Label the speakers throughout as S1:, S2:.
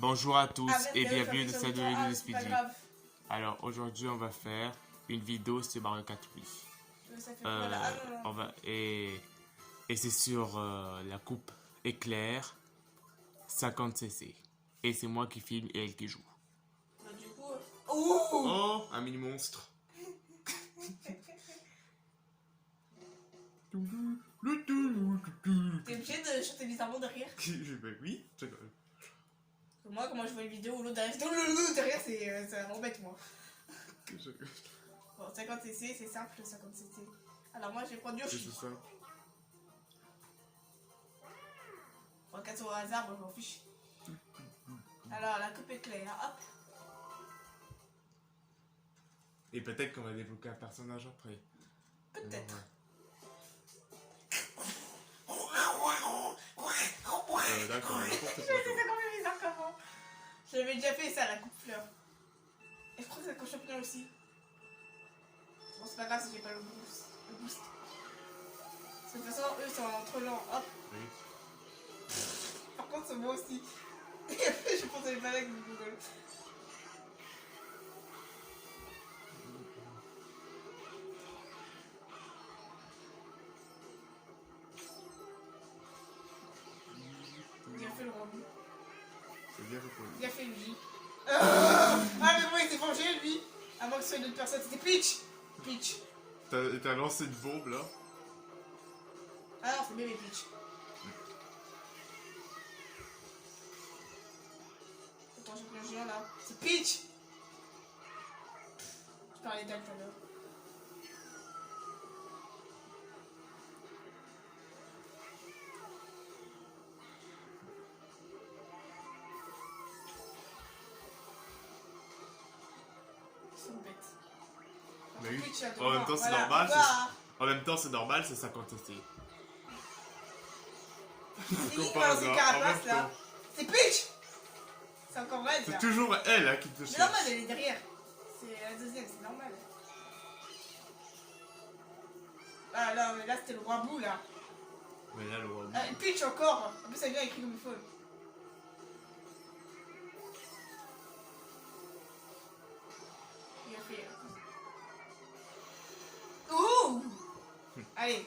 S1: Bonjour à tous et bienvenue dans cette vidéo de
S2: c'est
S1: Speedy.
S2: pas grave.
S1: Alors aujourd'hui on va faire une vidéo sur Mario Kart Wii.
S2: Ça fait quoi là? Ah non, non.
S1: Et c'est sur la coupe éclair 50cc. Et c'est moi qui filme et elle qui joue.
S2: Bah, du coup. Ouh!
S1: Oh, un mini monstre.
S2: T'es obligé de chanter bizarrement derrière?
S1: Oui.
S2: Moi, comment je vois une vidéo où l'autre derrière, derrière ça m'embête moi. Bon, 50cc, c'est simple, 50cc. Alors moi, je vais prendre Yoshi.
S1: C'est ça.
S2: Bon, 4 au hasard, moi, je m'en fiche. Alors, la coupe éclair, hop.
S1: Et peut-être qu'on va débloquer un personnage après.
S2: Peut-être.
S1: D'accord, n'importe
S2: Je
S1: quoi.
S2: sais, c'est quand même bizarre comment. J'avais déjà fait ça, la coupe fleur. Et je crois que c'est la coupe champignon aussi. Bon, c'est pas grave si j'ai pas le boost. Parce que de toute façon, eux sont trop lents. Hop.
S1: Oui.
S2: Par contre, c'est moi aussi. Et après, je pense à les balades de Google. Il a fait le rond.
S1: C'est bien répondu.
S2: Il a fait lui. Ah, mais bon, il s'est vengé lui. À moins que ce soit une autre personne. C'était Peach. Peach.
S1: T'as lancé une bombe là.
S2: Ah non, c'est bébé Peach. Attends, j'ai pris un géant là. C'est Peach. Je parlais d'elle tout à l'heure. Ils sont bêtes.
S1: Mais oui.
S2: Peach, là,
S1: En même temps, c'est
S2: voilà,
S1: normal.
S2: voilà.
S1: En même temps, c'est normal, c'est 50cc.
S2: C'est
S1: Comme
S2: qui
S1: par
S2: qui a
S1: hasard,
S2: lancé
S1: en
S2: Carapace
S1: même
S2: là?
S1: temps.
S2: C'est Peach. C'est encore vrai,
S1: C'est
S2: là.
S1: toujours elle hein, qui te
S2: Mais
S1: cherche.
S2: normal, elle est derrière. C'est la deuxième, c'est normal. Ah là, mais là c'était le roi bout là.
S1: Mais là, le roi.
S2: Peach encore. En plus, ça vient écrit comme il faut. Il a fait. Ouh! Allez.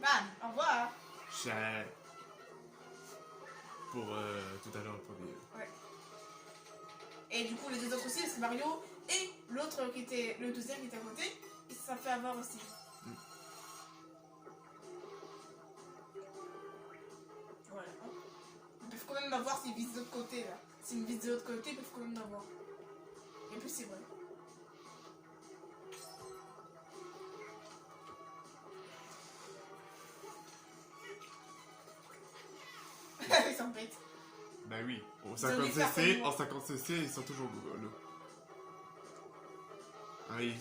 S2: Bam, au revoir.
S1: Chat. Pour tout à l'heure, le premier.
S2: Ouais. Et du coup, les deux autres aussi, c'est Mario et l'autre qui était. Le deuxième qui était à côté, il s'est fait avoir aussi. Voilà. Ils peuvent quand même m'avoir s'ils visent de l'autre côté là. S'ils me visent de l'autre côté, ils peuvent quand même m'avoir. Et puis c'est vrai. Ils sont bêtes.
S1: Bah oui, en
S2: Ils ont des cartes
S1: 50cc,
S2: pour
S1: en
S2: moi.
S1: 50cc, ils sont toujours Google. Ah oui.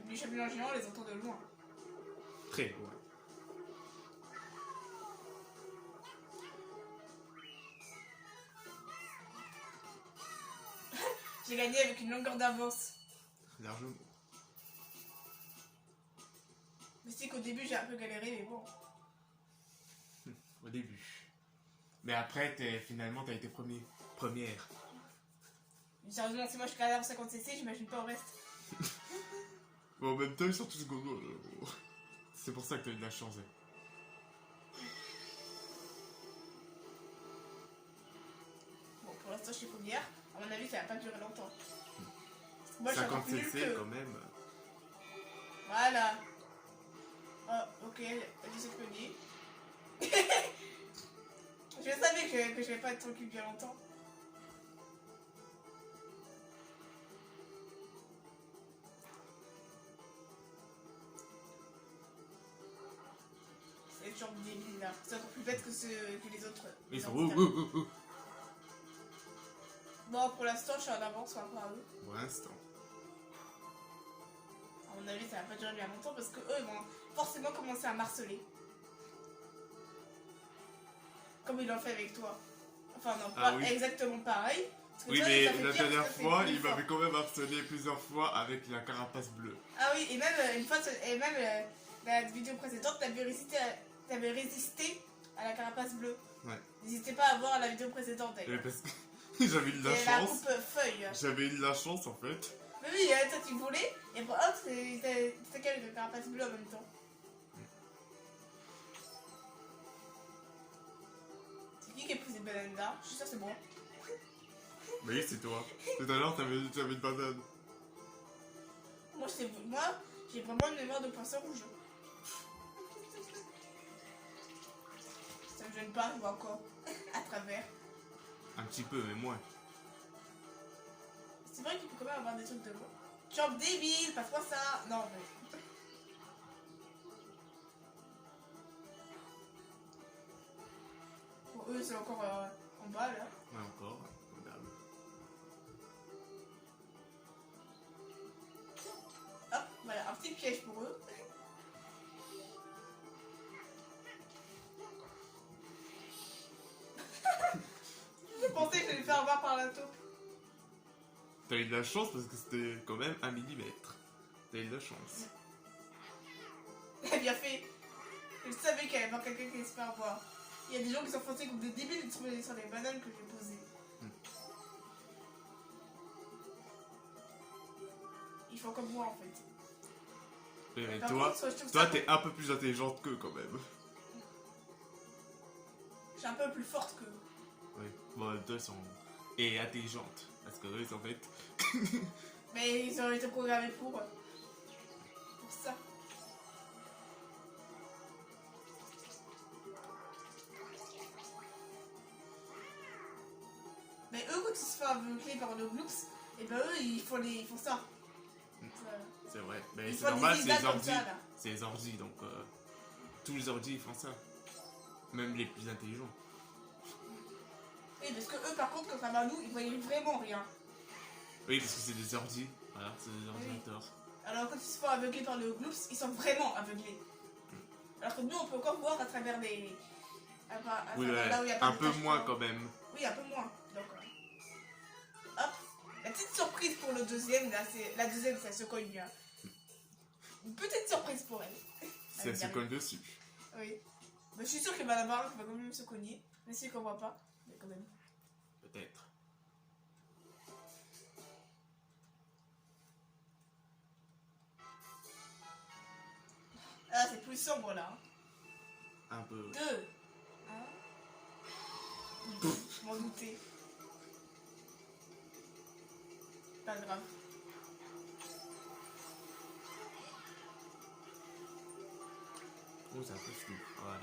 S2: Les champignons géants, on les entend de loin.
S1: Très loin.
S2: J'ai gagné avec une longueur d'avance.
S1: Largement.
S2: Mais c'est qu'au début j'ai un peu galéré, mais bon.
S1: Au début. Mais après, finalement, t'as été première.
S2: Mais sérieusement, si moi je galère en 50cc, j'imagine pas au reste.
S1: Bon, en même temps, ils sont tous gogo. C'est pour ça que t'as eu de la chance.
S2: Bon, pour l'instant je suis première. À mon avis, ça va pas durer longtemps. Moi je suis encore plus nulle
S1: 50cc
S2: que...
S1: quand même.
S2: Voilà. Oh, ok, t'as dit ce que je dis. Je savais que je vais pas être tranquille bien longtemps. C'est toujours débile là. C'est encore plus bête que les autres.
S1: Ils sont
S2: Bon, pour l'instant, je suis en avance par rapport à eux.
S1: pour l'instant.
S2: À mon avis, ça va pas durer bien longtemps parce que eux ils vont forcément commencer à marceler. Comme ils l'ont fait avec toi. Enfin, non, pas
S1: oui.
S2: exactement pareil. Parce que
S1: Oui,
S2: toi,
S1: mais
S2: ça fait
S1: la
S2: pire
S1: dernière
S2: parce que
S1: fois,
S2: c'est
S1: il
S2: plus
S1: m'avait
S2: fort.
S1: quand même harcelé plusieurs fois avec la carapace bleue.
S2: Ah oui, et même une fois, et même la vidéo précédente, t'avais résisté à la carapace bleue.
S1: Ouais.
S2: N'hésitez pas à voir la vidéo précédente
S1: Mais
S2: d'ailleurs.
S1: parce que j'avais eu de la
S2: Et la
S1: chance.
S2: coupe feuille.
S1: J'avais eu de la chance en fait.
S2: Mais oui, toi tu voulais, et pour hop, c'était qu'elle avec la carapace bleue en même temps. C'est qui a poussé Banana? Je suis sûre c'est moi.
S1: Mais oui, c'est toi. Tout à l'heure, t'avais une banane.
S2: Moi, j'ai vraiment une mémoire de poisson rouge. Ça me gêne pas, je vois encore à travers.
S1: Un petit peu, mais moins.
S2: C'est vrai qu'il peut quand même avoir des trucs de moi. Jump débile, passe-moi ça. Non, mais. Pour eux, c'est encore en bas là.
S1: Ouais, encore, comme d'hab.
S2: Hop, voilà, un petit piège pour eux. Je pensais que j'allais faire avoir par la taupe.
S1: T'as eu de la chance parce que c'était quand même 1 millimètre. T'as eu de la chance.
S2: Elle a bien fait. Je savais qu'il y avait pas quelqu'un qui allait se faire voir. Il y a des gens qui sont foncés comme des débiles sur les bananes que j'ai posées. Ils font comme moi en fait.
S1: Mais
S2: Par
S1: toi,
S2: contre, je trouve
S1: toi
S2: ça-
S1: t'es un peu plus intelligente qu'eux quand même.
S2: Je suis un peu plus forte que.
S1: Oui. Bon, toi, sont. Et intelligentes. Parce que eux, en fait.
S2: Mais ils ont été programmés pour ça. Mais eux, quand ils se font aveugler par le gloops, et ben eux, ils font ça. Voilà.
S1: C'est vrai. Mais
S2: Ils
S1: c'est
S2: font des
S1: normal, c'est
S2: zigzags
S1: les
S2: comme
S1: ordi.
S2: ça, là.
S1: C'est les ordi, donc. Tous les ordi, ils font ça. Même les plus intelligents.
S2: Oui, parce que eux, par contre, contrairement à nous, ils voyaient vraiment rien.
S1: Oui, parce que c'est des ordi. Voilà, c'est des ordinateurs.
S2: Alors quand ils se font aveugler par le gloops, ils sont vraiment aveuglés. Alors que nous, on peut encore voir à travers les...
S1: Oui,
S2: travers
S1: ouais,
S2: là où il y a pas
S1: un
S2: de
S1: peu
S2: taches
S1: moins
S2: blanches.
S1: quand même.
S2: Oui, un peu moins. Donc, hop. La petite surprise pour le deuxième, là, c'est... La deuxième, c'est elle se cogne. Une petite surprise pour elle.
S1: C'est se colle dessus.
S2: Oui. Mais je suis sûre qu'il va y en avoir un qui va quand même se cogner. Mais si qu'on voit pas, mais quand même.
S1: Peut-être.
S2: Ah, c'est plus sombre là.
S1: Un peu.
S2: 2. Je m'en doutais. Pas grave.
S1: Oh, c'est un peu flou. Voilà.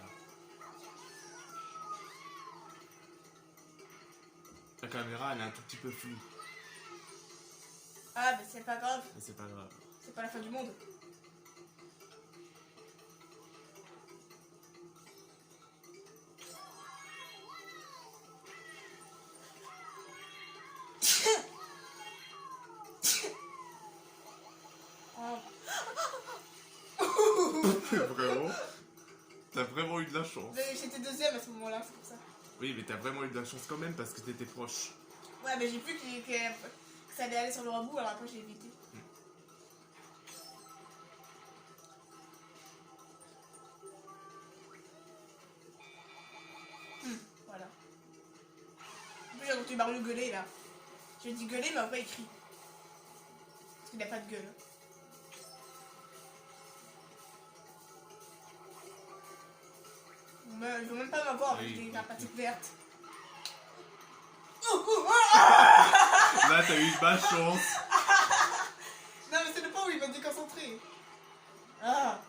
S1: La caméra, elle est un tout petit peu floue.
S2: Ah, mais c'est pas grave.
S1: Mais c'est pas grave.
S2: C'est pas la fin du monde.
S1: Vraiment? T'as vraiment eu de la chance.
S2: Mais j'étais deuxième à ce moment-là, c'est pour ça.
S1: Oui, mais t'as vraiment eu de la chance quand même parce que t'étais proche.
S2: Ouais, mais j'ai vu que ça allait aller sur le rebond, alors après j'ai évité. Voilà. En plus, j'ai entendu Mario gueuler là. Je dis gueuler, mais après il crie. Parce qu'il n'a pas de gueule. Mais il veut même pas m'avoir avec
S1: Oui,
S2: des carpatiques
S1: oui.
S2: vertes.
S1: Là, t'as eu de ma chance.
S2: Non, mais c'est le point où il va déconcentrer. Ah.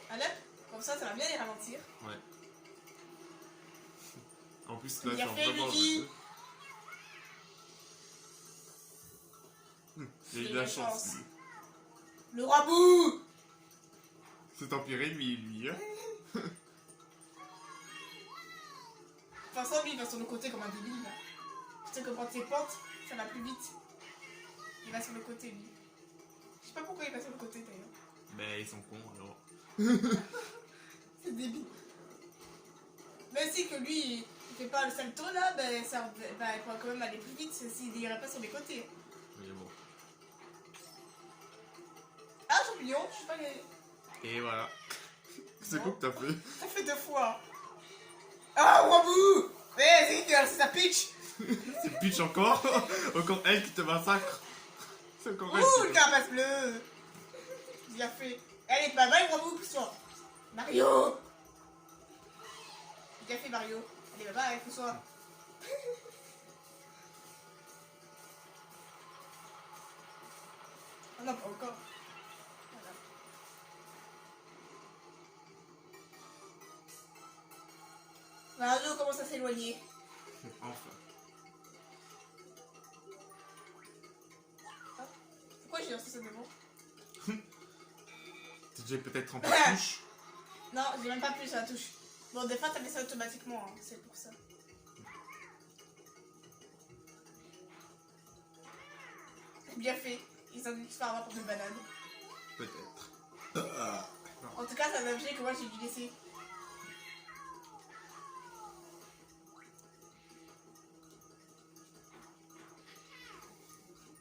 S2: Allez, comme ça va bien les ralentir.
S1: Ouais. En plus, là,
S2: Bien
S1: t'es
S2: fait,
S1: vraiment.
S2: Luigi.
S1: Il a eu de la chance, lui.
S2: Le rabou.
S1: C'est empiré, lui, hein.
S2: Enfin, ça, lui, il va sur le côté comme un débile, là. Tu sais que quand il pente, ça va plus vite. Il va sur le côté, lui. Je sais pas pourquoi il va sur le côté, d'ailleurs.
S1: Ben, ils sont cons, alors.
S2: C'est débile. Mais si que lui, il fait pas le salto là, ben ça, il pourra quand même aller plus vite s'il irait pas sur les côtés.
S1: Mais bon.
S2: Ah, champignon, je sais pas les...
S1: Et voilà. C'est quoi que t'as fait?
S2: Ça fait 2 fois. Ah, Wabou! Eh, c'est qui qui a lancé sa pitch?
S1: C'est Peach encore. Encore elle qui te massacre. C'est encore elle.
S2: Ouh, le carapace bleu! Bien fait. Allez, bye bye, Wabou, pousse-toi. Mario! Bien fait, Mario. Allez, bye bye, pousse-toi. Oh non, pas encore. Voilà. Mario commence à s'éloigner.
S1: Enfin.
S2: Pourquoi j'ai lancé ça devant?
S1: T'es déjà peut-être en touche.
S2: Non, j'ai même pas appuyé sur la touche. Bon, des fois, t'as fait ça automatiquement, hein. C'est pour ça. Bien fait. Ils ont dû se faire avoir pour des bananes.
S1: Peut-être.
S2: En tout cas, c'est un objet que moi j'ai dû laisser.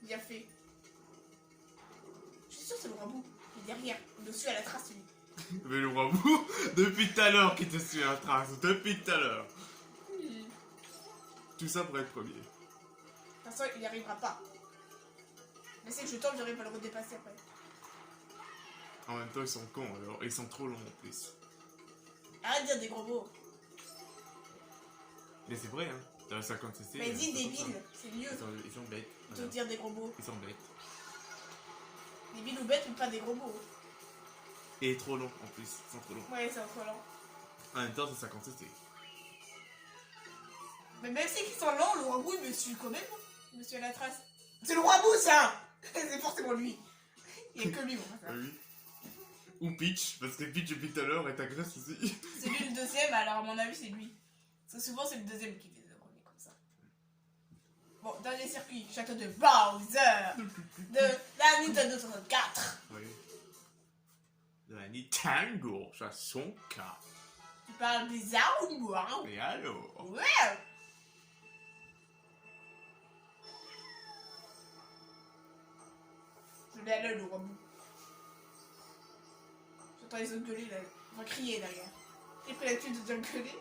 S2: Bien fait. Je suis sûre que c'est le rabou. Il est derrière, dessus à la trace, lui.
S1: Mais le roi Bou, depuis tout à l'heure qui te suit un trace. Depuis tout à l'heure. Tout ça pour être premier.
S2: De toute façon, il n'y arrivera pas. Mais c'est que je tombe, j'arrive à le redépasser après.
S1: En même temps, ils sont cons alors. Ils sont trop longs en plus.
S2: Arrête de dire des gros mots.
S1: Mais c'est vrai, hein. Dans le 50 cc.
S2: Mais dis débile, c'est mieux
S1: Ils sont bêtes.
S2: de
S1: Voilà.
S2: dire des gros mots.
S1: Ils sont bêtes.
S2: Débile ou bête, mais pas des gros mots.
S1: Et trop longs en plus. Ils sont trop longs.
S2: Ouais, c'est trop lent.
S1: En même temps, c'est 50 cc.
S2: Mais même si ils sont lents, le rabou il me suit quand même. Il me suit à la trace. C'est le rabou ça. C'est forcément lui. Il n'y a que lui, moi.
S1: Ah oui. Ou Peach, parce que Peach depuis tout à l'heure est agresse aussi.
S2: C'est lui le deuxième, alors à mon avis c'est lui. Parce que souvent c'est le deuxième qui fait le premier comme ça. Bon, dernier circuit, château de Bowser de la Nintendo 64.
S1: Oui. De la Nintendo, ça son cas.
S2: Tu parles bizarre ou moi?
S1: Et alors?
S2: Ouais. Je l'ai à l'œil le robot. J'entends les autres gueuler là. On va crier derrière. J'ai pris l'habitude de dire gueuler.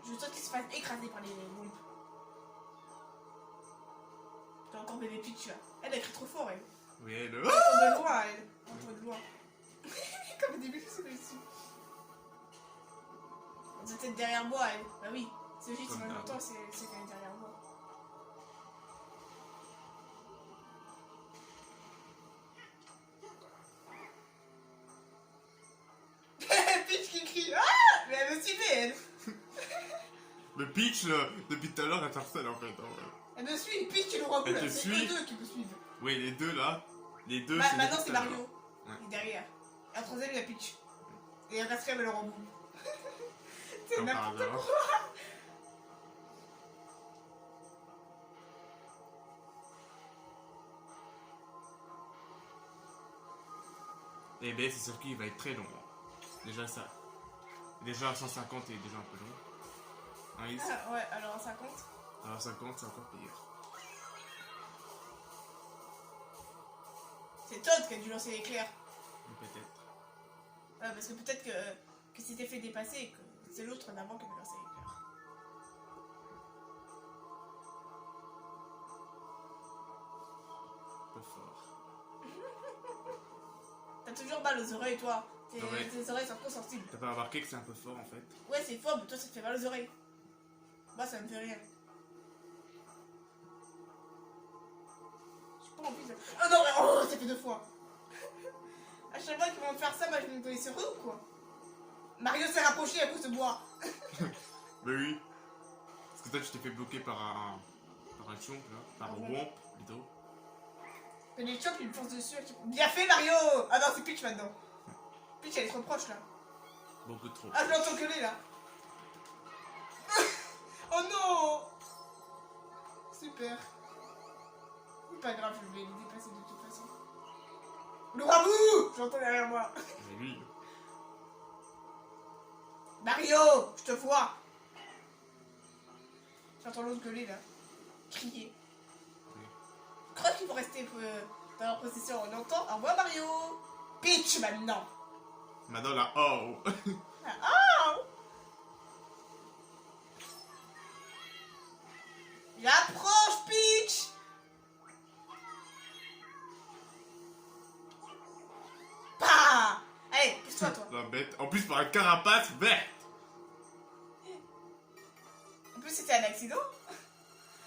S2: Je souhaite qu'il se fasse écraser par les groupes. T'as encore bébé Peach là. Elle crie trop fort elle.
S1: Oui, elle.
S2: Elle entend de loin elle. Elle entend de loin. Comme au début je suis dessus. Elle doit être derrière moi elle. Bah oui. C'est juste en même temps c'est qu'elle est derrière moi. Peach qui crie. Ah. Mais elle me suivait elle.
S1: Le Peach, là, depuis tout à l'heure, elle t'harcèle en fait. Hein, ouais.
S2: Elle me suit, Peach et le roi
S1: Elle
S2: là.
S1: te
S2: C'est
S1: suit.
S2: eux deux qui me suivent.
S1: Oui, les deux là. Les deux,
S2: Maintenant
S1: depuis
S2: c'est
S1: tout à l'heure.
S2: Mario.
S1: Ouais.
S2: Il est derrière. Et en troisième il y a Peach. Et en quatrième il y a le roi. C'est
S1: Comme par
S2: n'importe
S1: hasard.
S2: quoi.
S1: Et bien, ce circuit il va être très long. Déjà ça. Déjà 150 est déjà un peu long. Hein, Is
S2: Ah, ouais, alors ça compte.
S1: Alors 50, c'est encore pire.
S2: C'est Todd qui a dû lancer l'éclair.
S1: Peut-être.
S2: Ouais, parce que peut-être que c'était fait dépasser et que c'est l'autre d'avant qui avait lancé l'éclair.
S1: Un peu fort.
S2: T'as toujours mal aux oreilles toi.
S1: Ouais.
S2: Tes oreilles sont trop sensibles.
S1: T'as pas remarqué que c'est un peu fort en fait?
S2: Ouais c'est fort mais toi ça te fait mal aux oreilles. Moi ça me fait rien. J'ai pas envie de... Oh non mais oh ça fait 2 fois. À chaque fois qu'ils vont me faire ça, moi je vais me coller sur eux ou quoi? Mario s'est rapproché à cause de moi.
S1: Mais oui. Parce que toi tu t'es fait bloquer par un chionk là. Par un womp plutôt.
S2: Mais les chocs ils me foncent dessus. Bien fait Mario. Ah non c'est Peach maintenant. Peach elle est trop proche là.
S1: Beaucoup trop.
S2: Ah je l'entends gueuler là. Oh non. Super. C'est pas grave, je vais les dépasser de toute façon. Le rabou. J'entends derrière moi.
S1: Mais oui.
S2: Bah Mario, je te vois. J'entends l'autre gueuler là. Crier.
S1: Oui.
S2: Je crois qu'il faut rester dans leur possession. On entend. Au revoir Mario. Peach maintenant.
S1: Maintenant là, oh.
S2: Ah, oh. J'approche Peach. Bah. Allez, pousse-toi toi.
S1: La bête. En plus, par la carapace verte.
S2: En plus c'était un accident.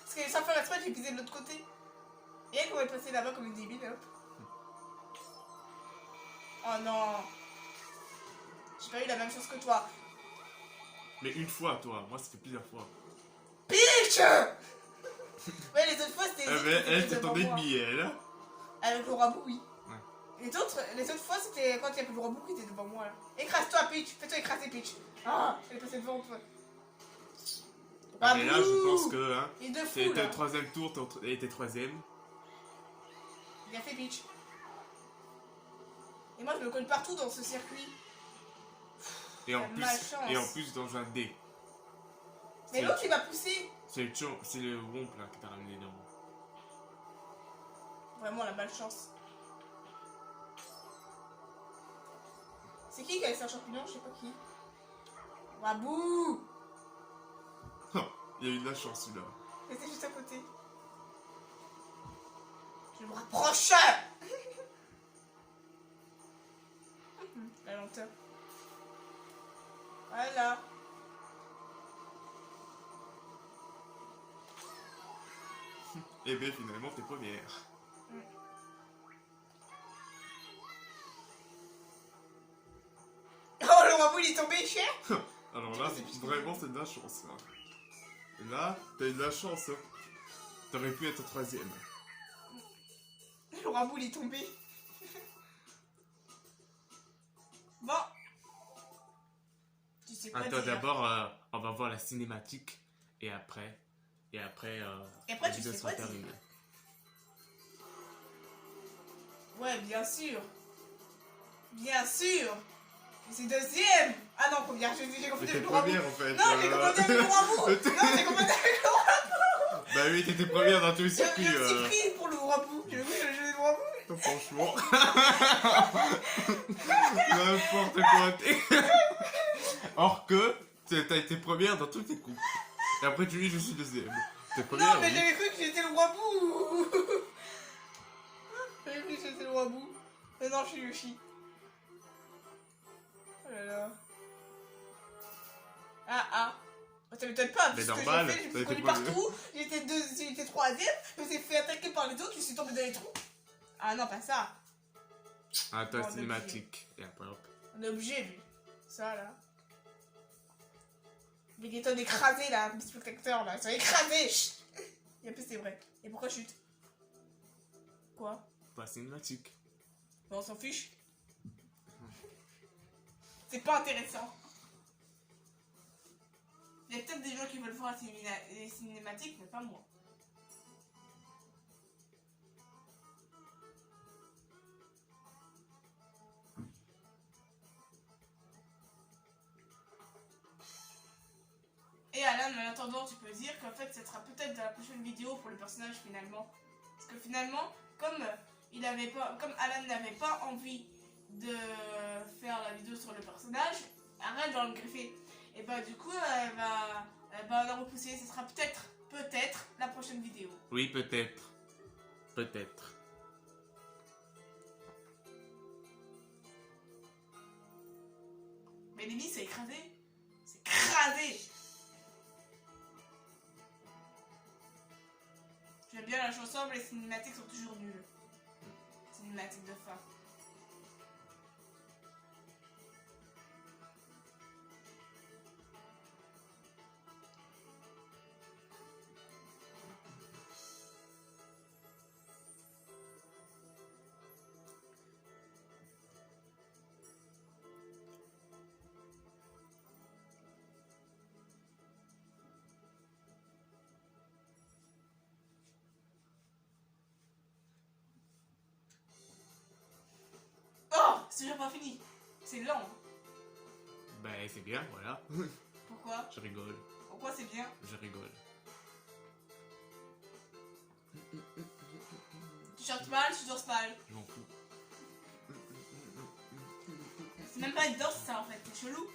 S2: Parce que sans faire exprès, j'ai pisé de l'autre côté. Et elle pourrait passer là-bas comme une débile, hop. Oh non. J'ai pas eu la même chose que toi.
S1: Mais une fois, toi. Moi, ça fait plusieurs fois.
S2: Peach. Ouais, les autres fois c'était...
S1: Elle, c'est ton ennemi, elle.
S2: Avec le rabou, oui.
S1: Ouais.
S2: Les autres fois c'était quand il y avait le rabou qui était devant moi là. Écrase-toi Peach, fais-toi écraser Peach. Ah, elle est passée devant toi.
S1: Ah, mais là, je pense que hein,
S2: il est de fou
S1: c'était
S2: là.
S1: le troisième tour, elle était troisième.
S2: Il a fait Peach. Et moi je me colle partout dans ce circuit.
S1: Et en plus dans un dé.
S2: Mais l'autre il m'a poussé.
S1: C'est le Womp là qui t'a ramené dans.
S2: Vraiment la malchance. C'est qui a laissé un champignon? Je sais pas qui. Wabou.
S1: Il y a eu de la chance celui-là.
S2: C'était juste à côté. Je me rapproche. La lenteur. Voilà.
S1: Et bien finalement t'es première.
S2: Oh le Wabou il est tombé cher.
S1: Alors là, vraiment c'est de la chance là. Et là, t'as eu de la chance. Hein. T'aurais pu être troisième.
S2: Le Wabou il est tombé. Bon. Tu sais quoi
S1: Attends,
S2: dire.
S1: d'abord, on va voir la cinématique. Et après, la
S2: tu
S1: vidéo
S2: sais
S1: sera
S2: quoi dire.
S1: terminée.
S2: Ouais, bien sûr. Bien sûr. C'est deuxième. Ah non, première. J'ai confondu
S1: T'étais
S2: avec le Wabou.
S1: première en fait.
S2: Non, j'ai confondu avec le Wabou. Non, j'ai confondu avec le Wabou.
S1: Bah oui, t'étais première dans tous les circuits.
S2: J'ai aussi pris pour le Wabou. J'ai vu le Wabou.
S1: Franchement. N'importe quoi. Or que t'as été première dans toutes tes coupes. Et après tu dis je suis deuxième. T'es première.
S2: Non, mais
S1: oui.
S2: j'avais cru que j'étais le Wabou. J'avais cru que j'étais le Wabou. Mais non, je suis Yoshi. Oh là là. Ah. Ça m'étonne pas,
S1: Mais
S2: parce que
S1: normal,
S2: j'ai fait, je me
S1: t'as
S2: suis
S1: été
S2: connue partout, j'étais troisième, je me suis fait attaquer par les autres, je suis tombée dans les trous. Ah non, pas ça.
S1: Attends,
S2: Bon,
S1: cinématique. Et après hop.
S2: On est obligé, lui. Ça, là. Vegeta écrasé, là, les spectateurs, là, ils sont écrasés. Chut. Et en plus, c'est vrai. Et pourquoi chute? Quoi?
S1: Pas cinématique.
S2: On s'en fiche. C'est pas intéressant. Il y a peut-être des gens qui veulent voir les cinématiques, mais pas moi. Et Alan, en attendant, tu peux dire qu'en fait, ce sera peut-être dans la prochaine vidéo pour le personnage finalement. Parce que finalement, comme Alan n'avait pas envie de faire la vidéo sur le personnage, arrête de le griffer. Et bah du coup, elle va la repousser. Ce sera peut-être la prochaine vidéo.
S1: Oui, peut-être. Peut-être.
S2: Mais l'ennemi, c'est écrasé. C'est écrasé. J'aime bien la chanson, mais les cinématiques sont toujours nulles. Cinématiques de fin. Oh, c'est toujours pas fini. C'est lent.
S1: Ben, c'est bien, voilà.
S2: Pourquoi?
S1: Je rigole,
S2: Pourquoi c'est bien?
S1: je rigole.
S2: Tu chantes mal, tu danses mal.
S1: Je m'en fous.
S2: C'est même pas une danse ça en fait, c'est chelou.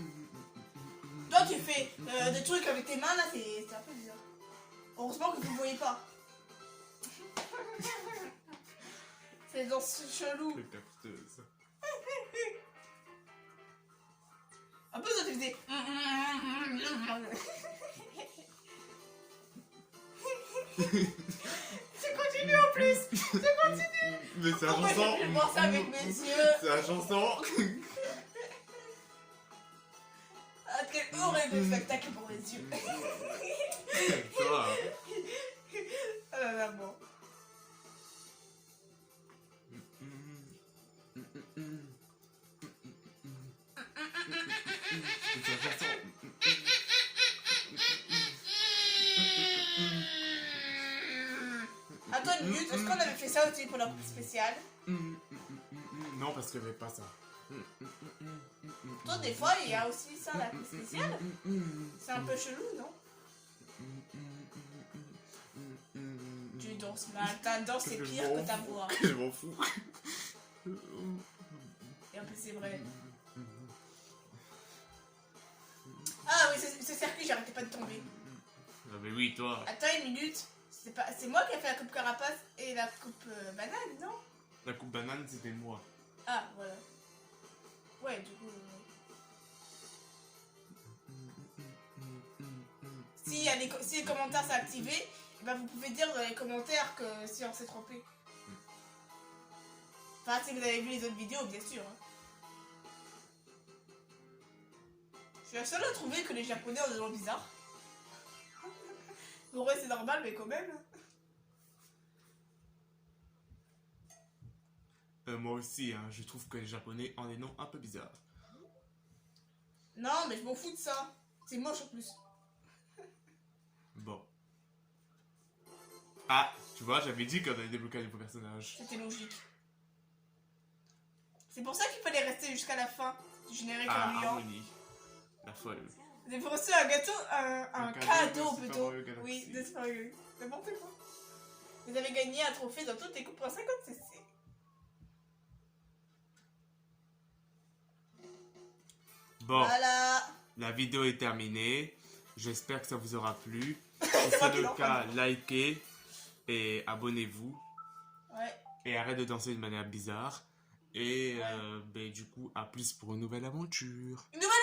S2: Toi tu fais des trucs avec tes mains là, c'est un peu bizarre. Heureusement que vous ne voyez pas. C'est des danses chelou.
S1: Le capteuse.
S2: En plus toi tu faisais... Tu continues en plus. Tu continues.
S1: Mais c'est la
S2: Pourquoi
S1: chanson.
S2: j'ai pu voir ça avec mes yeux?
S1: C'est la chanson.
S2: Ah, quel horrible spectacle pour mes yeux.
S1: Toi.
S2: Ah là là, bon.
S1: C'est la chanson.
S2: Attends une minute, est-ce qu'on avait fait ça aussi pour la coupe spéciale?
S1: Non, parce qu'il n'y avait pas ça.
S2: Toi, des fois, il y a aussi ça, la coupe spéciale. C'est un peu chelou, non? Tu danses mal, ta danse est pire que ta voix.
S1: Je m'en fous.
S2: Et en plus, c'est vrai. Ah oui, ce circuit, j'arrêtais pas de tomber.
S1: Ah, mais oui, toi.
S2: Attends une minute. C'est moi qui ai fait la coupe carapace et la coupe banane, non?
S1: La coupe banane, c'était moi.
S2: Ah, voilà. Ouais, du coup... Si les commentaires sont activés, eh ben vous pouvez dire dans les commentaires que si on s'est trompé. Enfin, si vous avez vu les autres vidéos, bien sûr. Hein. Je suis la seule à trouver que les Japonais ont des noms bizarres. Bon, ouais, c'est normal, mais quand même.
S1: Moi aussi, hein, je trouve que les Japonais ont des noms un peu bizarres.
S2: Non, mais je m'en fous de ça. C'est moche en plus.
S1: Bon. Ah, tu vois, j'avais dit qu'on allait débloquer un nouveau personnage.
S2: C'était logique. C'est pour ça qu'il fallait rester jusqu'à la fin du générique
S1: Ah,
S2: ennuyant.
S1: Harmonie. La folle.
S2: Vous avez reçu un gâteau, un cadeau
S1: de Super
S2: plutôt.
S1: Mario Galaxy.
S2: Oui, de Super Mario Galaxy. N'importe quoi. Vous avez gagné un trophée dans toutes les coupes pour 50cc.
S1: Bon,
S2: Voilà.
S1: la vidéo est terminée. J'espère que ça vous aura plu. Si c'est le cas, likez et abonnez-vous.
S2: Ouais.
S1: Et arrête de danser de manière bizarre. Et
S2: Ouais.
S1: ben, du coup, à plus pour une nouvelle aventure.
S2: Une nouvelle